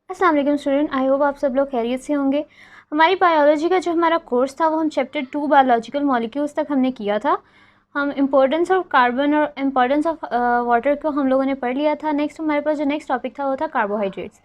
अस्सलाम वालेकुम student, I hope आप सब लोग खैरियत से होंगे। हमारी बायोलॉजी का जो हमारा कोर्स था वो हम चैप्टर 2 बायोलॉजिकल मॉलिक्यूल्स तक हमने किया था। हम इम्पोर्टेंस ऑफ कार्बन और इम्पोर्टेंस ऑफ वाटर को हम लोगों ने पढ़ लिया था। नेक्स्ट हमारे पास जो नेक्स्ट टॉपिक था वो था कार्बोहाइड्रेट्स।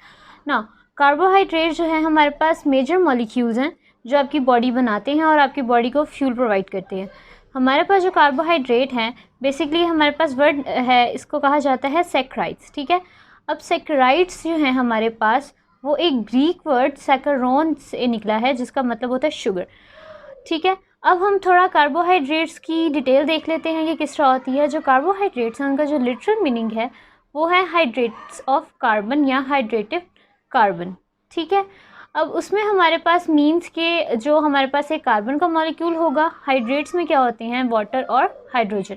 ना कार्बोहाइड्रेट जो है हमारे पास मेजर मॉलिक्यूल्स हैं जो आपकी बॉडी बनाते हैं और आपकी बॉडी को फ्यूल प्रोवाइड करते हैं। हमारे पास जो कार्बोहाइड्रेट हैं बेसिकली हमारे पास वर्ड है, इसको कहा जाता है सैकराइड्स। ठीक है, अब सैकराइड्स जो हैं हमारे पास वो एक ग्रीक वर्ड सैकरोन से निकला है जिसका मतलब होता है शुगर। ठीक है, अब हम थोड़ा कार्बोहाइड्रेट्स की डिटेल देख लेते हैं कि किस तरह होती है। जो कार्बोहाइड्रेट्स हैं उनका जो लिटरल मीनिंग है वो है हाइड्रेट्स ऑफ कार्बन या हाइड्रेटिव कार्बन। ठीक है, अब उसमें हमारे पास मीन्स के जो हमारे पास एक कार्बन का मॉलिक्यूल होगा, हाइड्रेट्स में क्या होते हैं वाटर और हाइड्रोजन।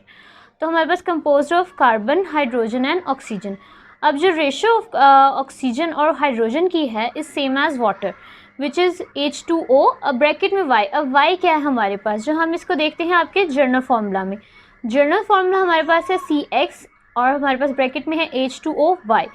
तो हमारे पास composed of carbon, hydrogen and oxygen. अब जो रेशो ऑफ ऑक्सीजन और हाइड्रोजन की है is same as water which is H2O। अब ब्रैकेट में Y। अब Y क्या है हमारे पास, जो हम इसको देखते हैं आपके जर्नल फार्मूला में। जर्नल फार्मूला हमारे पास है CX और हमारे पास ब्रैकेट में है H2OY।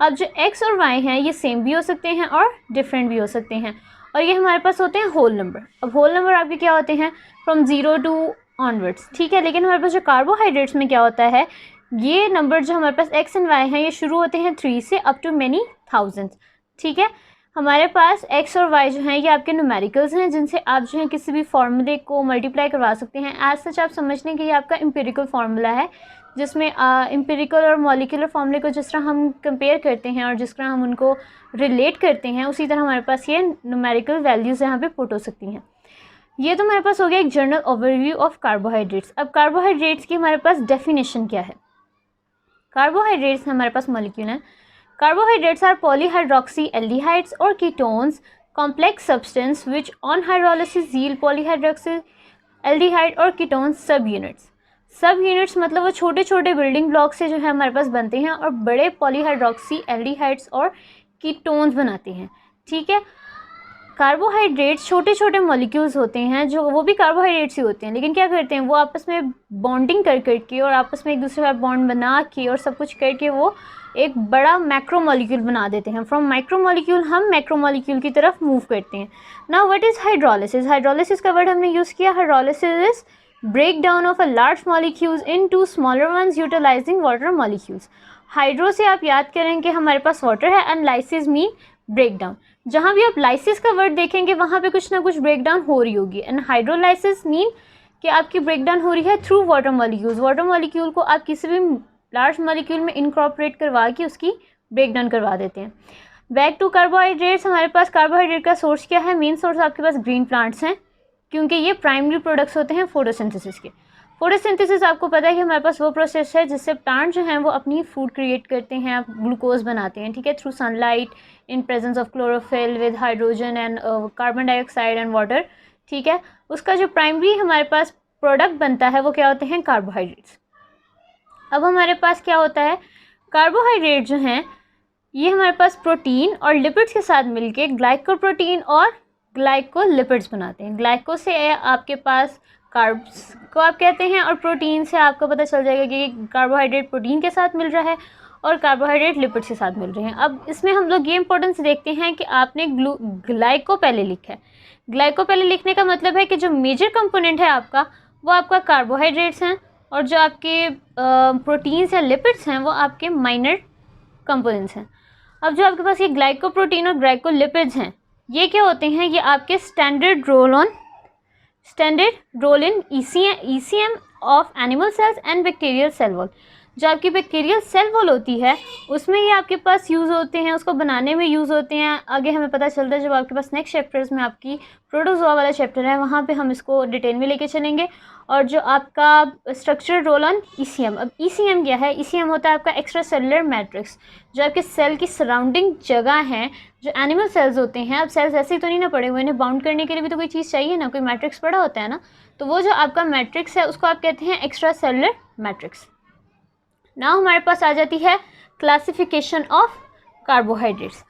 अब जो X और Y हैं ये सेम भी हो सकते हैं और डिफरेंट भी हो सकते हैं और ये हमारे पास होते हैं होल नंबर। अब होल नंबर आपके क्या होते हैं फ्रॉम 0 टू ऑनवर्ड्स। ठीक है, लेकिन हमारे पास जो कार्बोहाइड्रेट्स में क्या होता है, ये नंबर जो हमारे पास X एंड Y हैं ये शुरू होते हैं 3 से अप टू मैनी थाउजेंड्स। ठीक है, हमारे पास X और Y जो हैं ये आपके न्यूमेरिकल्स हैं जिनसे आप जो है किसी भी फार्मूले को मल्टीप्लाई करवा सकते हैं। एज सच आप समझ लें कि ये आपका एम्पिरिकल फार्मूला है जिसमें एम्पिरिकल और मॉलिक्यूलर फार्मूले को जिस तरह हम कंपेयर करते हैं और जिस तरह हम उनको रिलेट करते हैं उसी तरह हमारे पास ये न्यूमेरिकल वैल्यूज़ यहाँ पे पुट हो सकती हैं। ये तो हमारे पास हो गया एक जनरल ओवरव्यू ऑफ कार्बोहाइड्रेट्स। अब कार्बोहाइड्रेट्स की हमारे पास डेफिनेशन क्या है। कार्बोहाइड्रेट्स हमारे पास मॉलिक्यूल हैं। कार्बोहाइड्रेट्स आर पॉलीहाइड्रोक्सी एल्डिहाइड्स और ketones complex substance which on hydrolysis yield polyhydroxy aldehyde और कीटोन्स सब यूनिट्स। सब यूनिट्स मतलब वो छोटे छोटे बिल्डिंग ब्लॉक से जो है हमारे पास बनते हैं और बड़े पॉलीहाइड्रोक्सी एल्डिहाइड्स और कीटोन्स बनाते हैं। ठीक है, कार्बोहाइड्रेट्स छोटे छोटे मॉलिक्यूल्स होते हैं जो वो भी कार्बोहाइड्रेट्स ही होते हैं, लेकिन क्या करते हैं वो आपस में बॉन्डिंग कर करके और आपस में एक दूसरे का बॉन्ड बना के और सब कुछ करके वो एक बड़ा मैक्रो मॉलिक्यूल बना देते हैं। फ्रॉम माइक्रो मॉलिक्यूल हम मैक्रो मॉलिक्यूल की तरफ मूव करते हैं। Now what is hydrolysis. Hydrolysis का वर्ड हमने यूज़ किया। Hydrolysis is break down of a large molecules into smaller ones utilising water molecules. Hydro से आप याद करें कि हमारे पास वाटर है and lysis mean break down. जहाँ भी आप लाइसिस का वर्ड देखेंगे वहाँ पे कुछ ना कुछ ब्रेक डाउन हो रही होगी एंड हाइड्रोलाइसिस मीन कि आपकी ब्रेक डाउन हो रही है through water molecules. Water molecule को आप किसी भी लार्ज मॉलिक्यूल में इनकॉर्पोरेट करवा के उसकी ब्रेक डाउन करवा देते हैं। Back to carbohydrates. हमारे पास कार्बोहाइड्रेट का सोर्स क्या है। मेन सोर्स आपके पास ग्रीन प्लांट्स हैं क्योंकि ये प्राइमरी प्रोडक्ट्स होते हैं फोटोसिंथेसिस के। फोटोसिंथेसिस आपको पता है कि हमारे पास वो प्रोसेस है जिससे प्लांट जो हैं वो अपनी फूड क्रिएट करते हैं, ग्लूकोज बनाते हैं। ठीक है, through sunlight in presence of chlorophyll with hydrogen and carbon dioxide and water. ठीक है, उसका जो प्राइमरी हमारे पास प्रोडक्ट बनता है वो क्या होते हैं कार्बोहाइड्रेट्स। अब हमारे पास क्या होता है, कार्बोहाइड्रेट जो हैं ये हमारे पास प्रोटीन और लिपिड्स के साथ मिलके ग्लाइकोप्रोटीन और ग्लाइकोलिपिड्स बनाते हैं। ग्लाइको से आपके पास कार्ब्स को आप कहते हैं और प्रोटीन से आपको पता चल जाएगा कि कार्बोहाइड्रेट प्रोटीन के साथ मिल रहा है और कार्बोहाइड्रेट लिपिड्स के साथ मिल रहे हैं। अब इसमें हम लोग ये इंपॉर्टेंस देखते हैं कि आपने ग्लाइको पहले लिखा है। ग्लाइको पहले लिखने का मतलब है कि जो मेजर कंपोनेंट है आपका वो आपका कार्बोहाइड्रेट्स हैं और जो आपके प्रोटीन्स या लिपिड्स हैं वो आपके माइनर कंपोनेंट्स हैं। अब जो आपके पास ये ग्लाइकोप्रोटीन और ग्लाइकोलिपिड्स हैं ये क्या होते हैं, ये आपके standard role in ECM of animal cells and bacterial cell wall. जो आपकी बैक्टीरियल सेल वॉल होती है उसमें ये आपके पास यूज़ होते हैं, उसको बनाने में यूज़ होते हैं। आगे हमें पता चलता है जब आपके पास नेक्स्ट चैप्टर्स में आपकी प्रोटोजोआ वाला चैप्टर है वहाँ पे हम इसको डिटेल में लेके चलेंगे। और जो आपका स्ट्रक्चर रोल ऑन ECM। अब ECM क्या है, ECM होता है आपका एक्स्ट्रा सेलुलर मैट्रिक्स, जो आपके सेल की सराउंडिंग जगह हैं जो एनिमल सेल्स होते हैं। अब सेल्स ऐसे ही तो नहीं ना पड़े हुए, इन्हें बाउंड करने के लिए भी तो कोई चीज़ चाहिए ना, कोई मैट्रिक्स पड़ा होता है ना। तो वो जो आपका मैट्रिक्स है उसको आप कहते हैं एक्स्ट्रा सेलुलर मैट्रिक्स। नाउ हमारे पास आ जाती है क्लासिफिकेशन ऑफ कार्बोहाइड्रेट्स।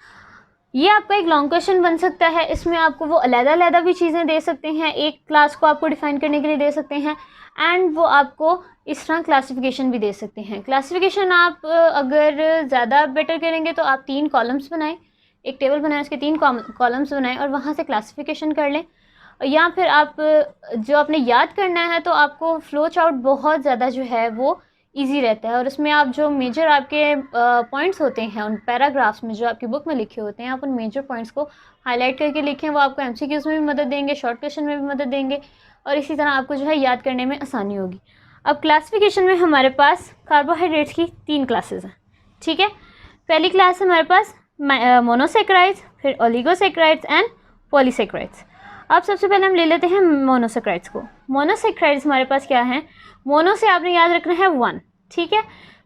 ये आपका एक लॉन्ग क्वेश्चन बन सकता है, इसमें आपको वो अलग-अलग भी चीज़ें दे सकते हैं, एक क्लास को आपको डिफाइन करने के लिए दे सकते हैं एंड वो आपको इस तरह क्लासिफिकेशन भी दे सकते हैं। क्लासिफिकेशन आप अगर ज़्यादा बेटर करेंगे तो आप 3 कॉलम्स बनाएं एक टेबल बनाएं, उसके 3 कॉलम्स बनाएं और वहाँ से क्लासिफिकेशन कर लें। या फिर आप जो आपने याद करना है तो आपको फ्लो चार्ट बहुत ज़्यादा जो है वो इजी रहता है, और उसमें आप जो मेजर आपके पॉइंट्स होते हैं उन पैराग्राफ्स में जो आपकी बुक में लिखे होते हैं, आप उन मेजर पॉइंट्स को हाईलाइट करके लिखें। वो आपको एमसीक्यूज़ में भी मदद देंगे, शॉर्ट क्वेश्चन में भी मदद देंगे, और इसी तरह आपको जो है याद करने में आसानी होगी। अब क्लासिफिकेशन में हमारे पास कार्बोहाइड्रेट्स की 3 क्लासेस हैं, ठीक है। पहली क्लास है हमारे पास मोनोसेक्राइड्स, फिर ओलिगोसेक्राइड्स एंड पॉलीसेक्राइड्स। अब सबसे पहले हम ले लेते हैं मोनोसेक्राइड्स को। मोनोसेक्राइड्स हमारे पास क्या है, मोनो से आपने याद रखना है 1, ठीक है।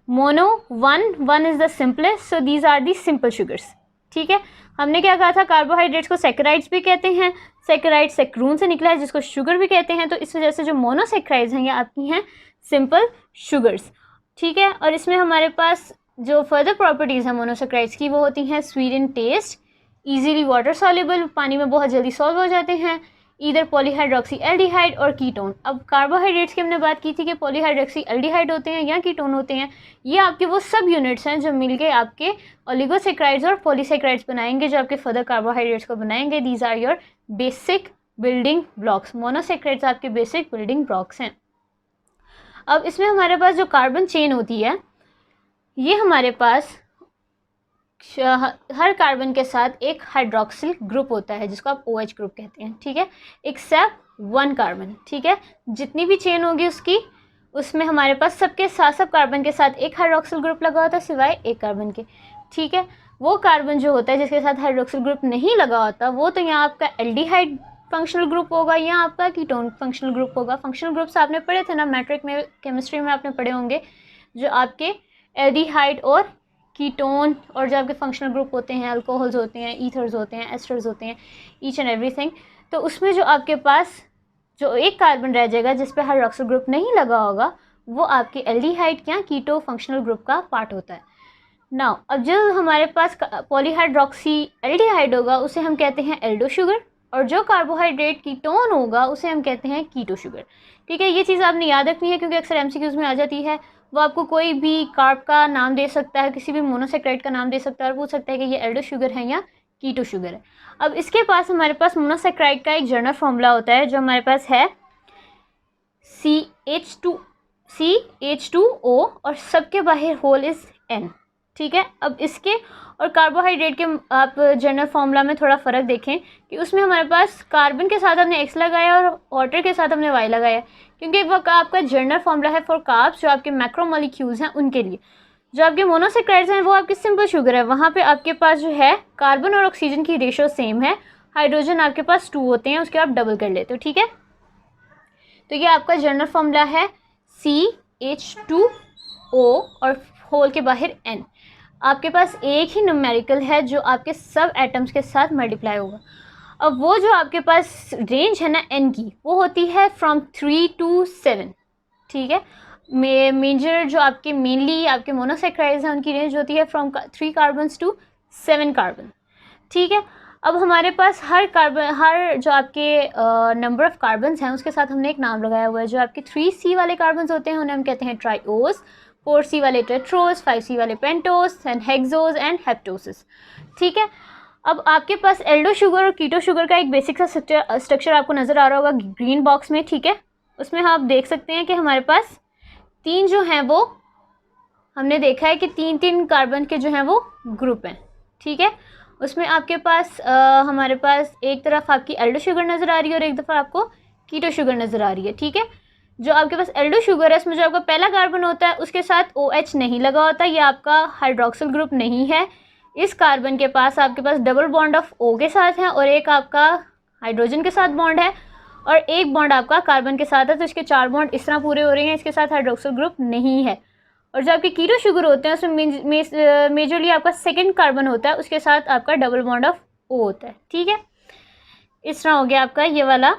Mono 1 is the simplest, so these are the simple sugars, ठीक है। हमने क्या कहा था, कार्बोहाइड्रेट्स को सेक्राइड्स भी कहते हैं, सेक्राइड सेक्रून से निकला है जिसको शुगर भी कहते हैं, तो इस वजह से जो मोनोसेक्राइड्स हैं ये आपकी हैं सिंपल शुगर्स, ठीक है। और इसमें हमारे पास जो फर्दर प्रॉपर्टीज़ हैं मोनोसेक्राइड्स की वो होती हैं sweet in taste, easily water soluble, पानी में बहुत जल्दी सॉल्व हो जाते हैं, इधर पॉलीहाइड्रोक्सी एल्डिहाइड और कीटोन। अब कार्बोहाइड्रेट्स की हमने बात की थी कि पॉलीहाइड्रोक्सी एल्डिहाइड होते हैं या कीटोन होते हैं, ये आपके वो सब यूनिट्स हैं जो मिलके आपके ओलिगोसेक्राइड्स और पॉलीसेक्राइड्स बनाएंगे, जो आपके फर्दर कार्बोहाइड्रेट्स को बनाएंगे। These are your basic building blocks. Monosaccharides आपके बेसिक बिल्डिंग ब्लॉक्स हैं। अब इसमें हमारे पास जो कार्बन चेन होती है, ये हमारे पास हर कार्बन के साथ एक हाइड्रोक्सिल ग्रुप होता है जिसको आप OH ग्रुप कहते हैं, ठीक है, एक्सेप्ट 1 कार्बन, ठीक है। जितनी भी चेन होगी उसकी, उसमें हमारे पास सबके साथ सब कार्बन के साथ एक हाइड्रोक्सिल ग्रुप लगा होता है सिवाय एक कार्बन के, ठीक है। वो कार्बन जो होता है जिसके साथ हाइड्रोक्सिल ग्रुप नहीं लगा होता वो तो यहाँ आपका एल्डिहाइड फंक्शनल ग्रुप होगा या आपका कीटोन फंक्शनल ग्रुप होगा। फंक्शनल ग्रुप्स आपने पढ़े थे ना मैट्रिक में, केमिस्ट्री में आपने पढ़े होंगे, जो आपके एल्डिहाइड और कीटोन और जो आपके फंक्शनल ग्रुप होते हैं, अल्कोहल्स होते हैं, ईथर्स होते हैं, एस्टर्स होते हैं, ईच एंड एवरीथिंग। तो उसमें जो आपके पास जो एक कार्बन रह जाएगा जिस पे हाइड्रोक्सिल ग्रुप नहीं लगा होगा वो आपके एल्डिहाइड या कीटो फंक्शनल ग्रुप का पार्ट होता है। नाउ अब जो हमारे पास पॉलीहाइड्रोक्सी एल्डिहाइड होगा उसे हम कहते हैं एल्डो शुगर, और जो कार्बोहाइड्रेट कीटोन होगा उसे हम कहते हैं कीटो शुगर, ठीक है। ये चीज़ आपने याद रखनी है क्योंकि अक्सर एमसीक्यूज़ में आ जाती है। वो आपको कोई भी कार्ब का नाम दे सकता है, किसी भी मोनोसेक्राइड का नाम दे सकता है और पूछ सकता है कि ये एल्डो शुगर है या कीटो शुगर है। अब इसके पास हमारे पास मोनोसेक्राइड का एक जनरल फॉर्मूला होता है जो हमारे पास है CH2O और सबके बाहर होल इज़ N, ठीक है। अब इसके और कार्बोहाइड्रेट के आप जनरल फॉर्मूला में थोड़ा फ़र्क देखें कि उसमें हमारे पास कार्बन के साथ हमने X लगाया और वाटर के साथ हमने Y लगाया, क्योंकि वो आपका जनरल फॉर्मूला है फॉर कार्ब्स जो आपके मैक्रोमोलिक्यूल्स हैं उनके लिए। जो आपके मोनोसेक्राइड्स हैं वो आपकी सिंपल शुगर है, वहाँ पे आपके पास जो है कार्बन और ऑक्सीजन की रेशो सेम है, हाइड्रोजन आपके पास 2 होते हैं, उसके आप डबल कर लेते हो, ठीक है। तो ये आपका जनरल फॉर्मूला है CH2O और होल के बाहर N। आपके पास एक ही न्यूमेरिकल है जो आपके सब एटम्स के साथ मल्टीप्लाई होगा। अब वो जो आपके पास रेंज है ना N की, वो होती है फ्रॉम 3 to 7, ठीक है। मेजर जो आपके मेनली आपके मोनोसेक्राइड्स हैं उनकी रेंज होती है फ्रॉम 3 कार्बन टू 7 कार्बन, ठीक है। अब हमारे पास हर जो आपके नंबर ऑफ़ कार्बन्स हैं उसके साथ हमने एक नाम लगाया हुआ है। जो आपके 3C वाले कार्बन्स होते हैं उन्हें हम कहते हैं ट्राइओस, 4C वाले टेट्रोस, 5C वाले पेंटोस एंड हेक्सोस एंड हेप्टोसिस, ठीक है। अब आपके पास एल्डो शुगर और कीटो शुगर का एक बेसिक सा स्ट्रक्चर आपको नज़र आ रहा होगा ग्रीन बॉक्स में, ठीक है। उसमें आप देख सकते हैं कि हमारे पास 3 जो हैं वो हमने देखा है कि 3 कार्बन के जो हैं वो ग्रुप हैं, ठीक है। उसमें आपके पास हमारे पास एक तरफ आपकी एल्डो शुगर नज़र आ रही है और एक दफ़ा आपको कीटो शुगर नज़र आ रही है, ठीक है। जो आपके पास एल्डो शुगर है इसमें जो आपका पहला कार्बन होता है उसके साथ OH नहीं लगा होता, ये आपका हाइड्रोक्सिल ग्रुप नहीं है। इस कार्बन के पास आपके पास डबल बॉन्ड ऑफ O के साथ है और एक आपका हाइड्रोजन के साथ बॉन्ड है और एक बॉन्ड आपका कार्बन के साथ है, तो इसके 4 बॉन्ड इस तरह पूरे हो रहे हैं, इसके साथ हाइड्रोक्सिल ग्रुप नहीं है। और जो आपके कीटो शुगर होते हैं उसमें मेजरली आपका सेकंड कार्बन होता है, उसके साथ आपका डबल बॉन्ड ऑफ O होता है, ठीक है। इस तरह हो गया आपका ये वाला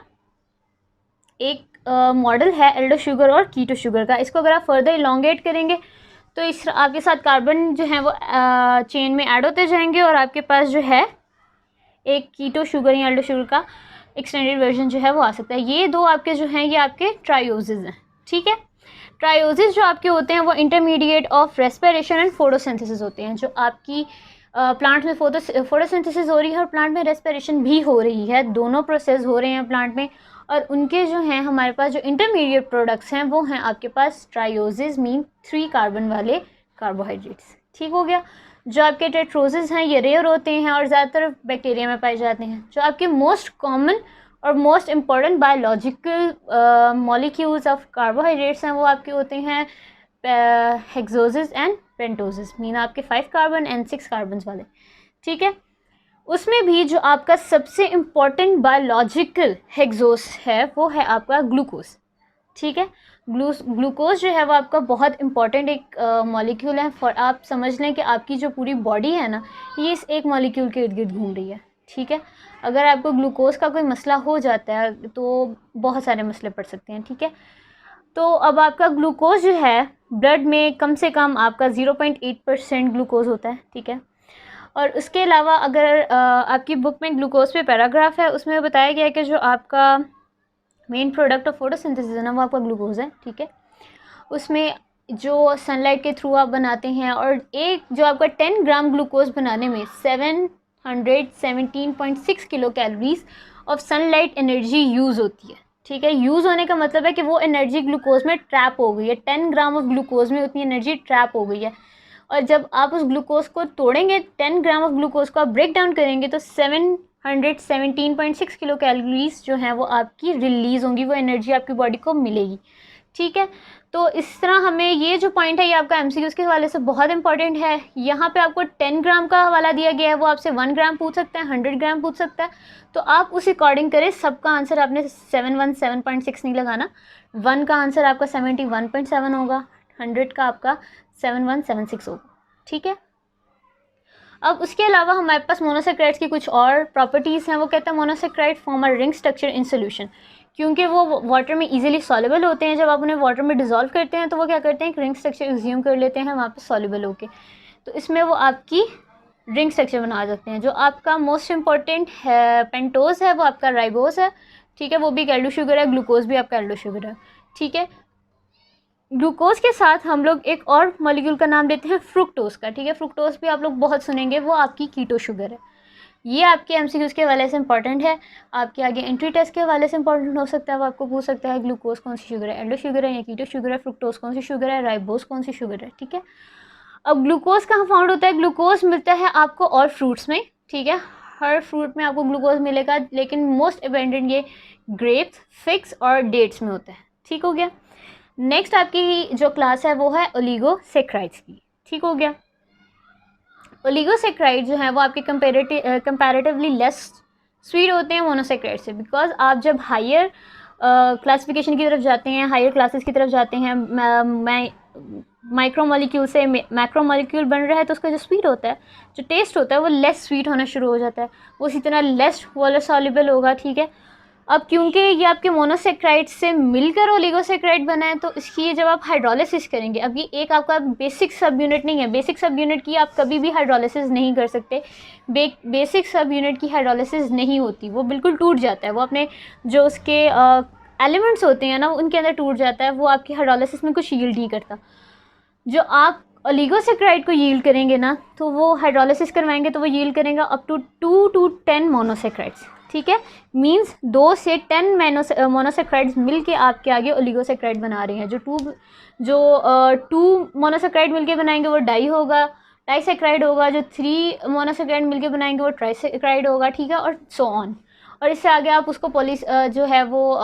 एक मॉडल है एल्डो शुगर और कीटो शुगर का। इसको अगर आप फर्दर इलोंगेट करेंगे तो इस आपके साथ कार्बन जो है वो चेन में ऐड होते जाएंगे और आपके पास जो है एक कीटो शुगर या एल्डो शुगर का एक्सटेंडेड वर्जन जो है वो आ सकता है। ये 2 आपके जो हैं ये आपके ट्राइओसिस हैं, ठीक है। ट्राइओसिस जो आपके होते हैं वो intermediate of respiration and photosynthesis होते हैं। जो आपकी प्लांट में फोटोसिंथेसिस हो रही है और प्लांट में रेस्पिरेशन भी हो रही है, दोनों प्रोसेस हो रहे हैं प्लांट में। और उनके जो हैं हमारे पास जो इंटरमीडिएट प्रोडक्ट्स हैं वो हैं आपके पास ट्राइओसिस, मीन 3 कार्बन वाले कार्बोहाइड्रेट्स। ठीक हो गया। जो आपके टेट्रोसिस हैं ये रेयर होते हैं और ज़्यादातर बैक्टीरिया में पाए जाते हैं। जो आपके मोस्ट कॉमन और most important biological molecules of carbohydrates हैं वो आपके होते हैं हेक्सोसिस एंड पेंटोसिस, मीन आपके 5 कार्बन एंड 6 कार्बन वाले। ठीक है। उसमें भी जो आपका सबसे इम्पॉर्टेंट बायोलॉजिकल हेक्सोस है वो है आपका ग्लूकोज। ठीक है। ग्लूकोज जो है वो आपका बहुत इंपॉर्टेंट एक मॉलिक्यूल है। फॉर आप समझ लें कि आपकी जो पूरी बॉडी है ना ये इस एक मॉलिक्यूल के इर्द गिर्द घूम रही है। ठीक है। अगर आपको ग्लूकोज का कोई मसला हो जाता है तो बहुत सारे मसले पड़ सकते हैं। ठीक है। तो अब आपका ग्लूकोज जो है ब्लड में कम से कम आपका 0.8% ग्लूकोज होता है। ठीक है। और उसके अलावा अगर आपकी बुक में ग्लूकोज पे पैराग्राफ है उसमें बताया गया है कि जो आपका मेन प्रोडक्ट ऑफ फोटोसिंथेसिस है ना वो आपका ग्लूकोज है। ठीक है। उसमें जो सनलाइट के थ्रू आप बनाते हैं और एक जो आपका 10 ग्राम ग्लूकोज बनाने में 717.6 kilo calories of sunlight energy use होती है। ठीक है। यूज़ होने का मतलब है कि वो एनर्जी ग्लूकोज में ट्रैप हो गई है। 10 ग्राम ऑफ ग्लूकोज में उतनी एनर्जी ट्रैप हो गई है। और जब आप उस ग्लूकोज को तोड़ेंगे, 10 ग्राम ऑफ ग्लूकोज को आप ब्रेक डाउन करेंगे तो 717.6 किलो कैलोरीज जो हैं वो आपकी रिलीज़ होंगी, वो एनर्जी आपकी बॉडी को मिलेगी। ठीक है। तो इस तरह हमें ये जो पॉइंट है ये आपका एमसीक्यूज के हवाले से बहुत इंपॉर्टेंट है। यहाँ पे आपको 10 ग्राम का हवाला दिया गया है, वो आपसे 1 ग्राम पूछ सकता है, 100 ग्राम पूछ सकता है, तो आप उस अकॉर्डिंग करें। सबका आंसर आपने 717.6 नहीं लगाना। 1 का आंसर आपका 71.7 होगा, 100 का आपका 7176 होगा। ठीक है। अब उसके अलावा हमारे पास मोनोसेक्राइड्स की कुछ और प्रॉपर्टीज़ हैं। वो कहता है monosaccharide form a ring structure in solution, क्योंकि वो वाटर में इजीली सॉल्युबल होते हैं। जब आप उन्हें वाटर में डिज़ोल्व करते हैं तो वो क्या करते हैं, एक रिंग स्ट्रक्चर एज्यूम कर लेते हैं वहाँ पे सॉल्युबल होके, तो इसमें वो आपकी रिंग स्ट्रक्चर बना सकते हैं। जो आपका मोस्ट इंपॉर्टेंट है पेंटोज है वो आपका राइबोस है। ठीक है। वो भी एक एल्डो शुगर है, ग्लूकोज भी आपका एल्डो शुगर है। ठीक है। ग्लूकोज के साथ हम लोग एक और मॉलिक्यूल का नाम लेते हैं फ्रुक्टोज का। ठीक है। फ्रुक्टोज भी आप लोग बहुत सुनेंगे, वो आपकी कीटो शुगर है। ये आपके एमसीक्यूज के हवाले से इंपॉर्टेंट है, आपके आगे एंट्री टेस्ट के हवाले से इंपॉर्टेंट हो सकता है। वो आपको पूछ सकता है ग्लूकोज कौन सी शुगर है, एल्डो शुगर है या कीटो शुगर है, फ्रुक्टोज कौन सी शुगर है, राइबोस कौन सी शुगर है। ठीक है। अब ग्लूकोज कहाँ फाउंड होता है? ग्लूकोज मिलता है आपको और फ्रूट्स में। ठीक है। हर फ्रूट में आपको ग्लूकोज मिलेगा, लेकिन मोस्ट अबेंडेंट ये ग्रेप्स, फिग्स और डेट्स में होता है। ठीक हो गया। नेक्स्ट आपकी जो क्लास है वो है ओलिगोसेक्राइड्स की। ठीक हो गया। ओलिगोसेक्राइड जो है वो आपके कंपैरेटिवली लेस स्वीट होते हैं मोनोसेक्राइड से, बिकॉज आप जब हायर क्लासिफिकेशन की तरफ जाते हैं, हायर क्लासेस की तरफ जाते हैं, माइक्रो मॉलिक्यूल से मैक्रो मॉलिक्यूल बन रहा है, तो उसका जो स्वीट होता है, जो टेस्ट होता है वो लेस स्वीट होना शुरू हो जाता है, वो इसी तरह लेस वाटर सॉल्युबल होगा। ठीक है। अब क्योंकि ये आपके मोनोसेक्राइड से मिलकर ओलिगोसेक्राइड बना है तो इसकी जब आप हाइड्रोलिसिस करेंगे, अब ये एक आपका बेसिक सब यूनिट नहीं है, बेसिक सब यूनिट की आप कभी भी हाइड्रोलिसिस नहीं कर सकते। बेसिक सब यूनिट की हाइड्रोलिसिस नहीं होती, वो बिल्कुल टूट जाता है, वो अपने जो उसके एलिमेंट्स होते हैं ना उनके अंदर टूट जाता है, वो आपकी हाइड्रोलिसिस में कुछ यील्ड नहीं करता। जो आप ओलिगोसेक्राइड को यील्ड करेंगे ना तो वो हाइड्रोलिसिस करवाएंगे तो वो यील्ड करेगा अप टू 2 to 10 मोनोसेक्राइड्स। ठीक है। मींस 2 से 10 मोनोसेक्राइड्स मिलके आपके आगे ओलिगोसेक्राइड बना रहे हैं। जो 2 मोनोसेक्राइड मिलके बनाएंगे वो डाई होगा, डाइसेक्राइड होगा। जो 3 मोनोसेक्राइड मिलके बनाएंगे वो ट्राइसेक्राइड होगा। ठीक है। और सो ऑन। और इससे आगे आप उसको जो है वो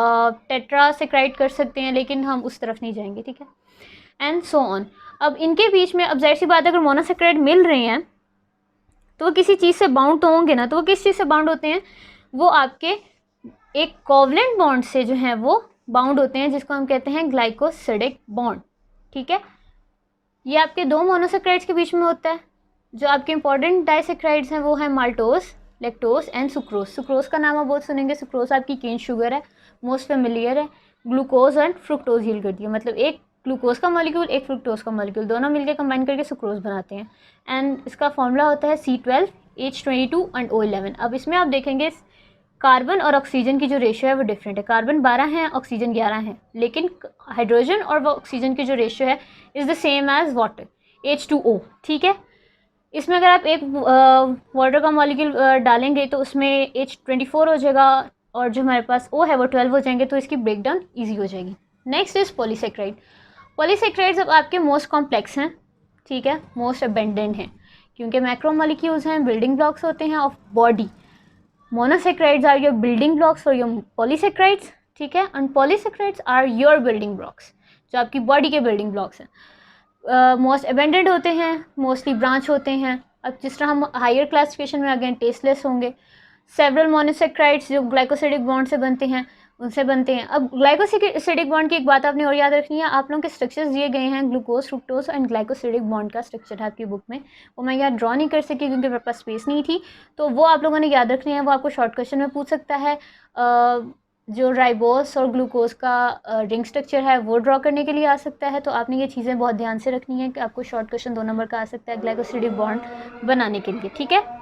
टेट्रासेक्राइड कर सकते हैं, लेकिन हम उस तरफ नहीं जाएंगे। ठीक है। And so on. अब इनके बीच में अब जाहिर सी बात है, अगर मोनोसेक्राइड मिल रहे हैं तो वो किसी चीज़ से बाउंड तो होंगे ना, तो वो किस चीज़ से बाउंड होते हैं? वो आपके एक कोवलेंट बॉन्ड से जो है वो बाउंड होते हैं, जिसको हम कहते हैं ग्लाइकोसिडिक बॉन्ड। ठीक है। ये आपके 2 मोनोसेक्राइड्स के बीच में होता है। जो आपके इंपॉर्टेंट डाइसेक्राइड्स हैं वो है maltose, lactose and sucrose. Sucrose का नाम आप बहुत सुनेंगे, सुक्रोज आपकी केन शुगर है, मोस्ट फेमिलियर है। ग्लूकोज एंड फ्रुक्टोज यील्ड करती है, मतलब एक ग्लूकोज का मॉलिक्यूल एक फ्रुक्टोज का मॉलिक्यूल, दोनों मिलकर कंबाइन करके सुक्रोज बनाते हैं। एंड इसका फॉर्मूला होता है C12H22 एंड O11। अब इसमें आप देखेंगे कार्बन और ऑक्सीजन की जो रेशियो है वो डिफरेंट है। कार्बन 12 है, ऑक्सीजन 11 है, लेकिन हाइड्रोजन और ऑक्सीजन की जो रेशियो है is the same as water, H2O। ठीक है। इसमें अगर आप एक वाटर का मॉलिक्यूल डालेंगे तो उसमें H24 हो जाएगा और जो हमारे पास O है वो 12 हो जाएंगे, तो इसकी ब्रेक डाउन ईजी हो जाएगी। Next is polysaccharide. पॉलीसेक्राइड्स अब आपके मोस्ट कॉम्प्लेक्स हैं, ठीक है, मोस्ट अबेंडेंट हैं, क्योंकि मैक्रो मॉलिक्यूल्स हैं, बिल्डिंग ब्लॉक्स होते हैं of body. Monosaccharides are your building blocks for your polysaccharides, ठीक है, and polysaccharides are your building blocks, जो आपकी बॉडी के बिल्डिंग ब्लॉक्स हैं। मोस्ट अबेंडेंट होते हैं, मोस्टली ब्रांच होते हैं। अब जिस तरह हम हायर क्लासिफिकेशन में अगेन टेस्टलेस होंगे। सेवरल मोनोसेक्राइड्स जो ग्लाइकोसिडिक बॉन्ड से बनते हैं, उनसे बनते हैं। अब ग्लाइकोसिडिक बॉन्ड की एक बात आपने और याद रखनी है, आप लोगों के स्ट्रक्चर्स दिए गए हैं, glucose, fructose and glycosidic bond का स्ट्रक्चर है आपकी बुक में, वो मैं यहाँ ड्रॉ नहीं कर सकी क्योंकि मेरे पास स्पेस नहीं थी, तो वो आप लोगों ने याद रखनी है। वो आपको शॉर्ट क्वेश्चन में पूछ सकता है। जो राइबोस और ग्लूकोज का रिंग स्ट्रक्चर है वो ड्रॉ करने के लिए आ सकता है, तो आपने ये चीज़ें बहुत ध्यान से रखनी है कि आपको शॉर्ट क्वेश्चन 2 नंबर का आ सकता है ग्लाइकोसिडिक बॉन्ड बनाने के लिए, ठीक है।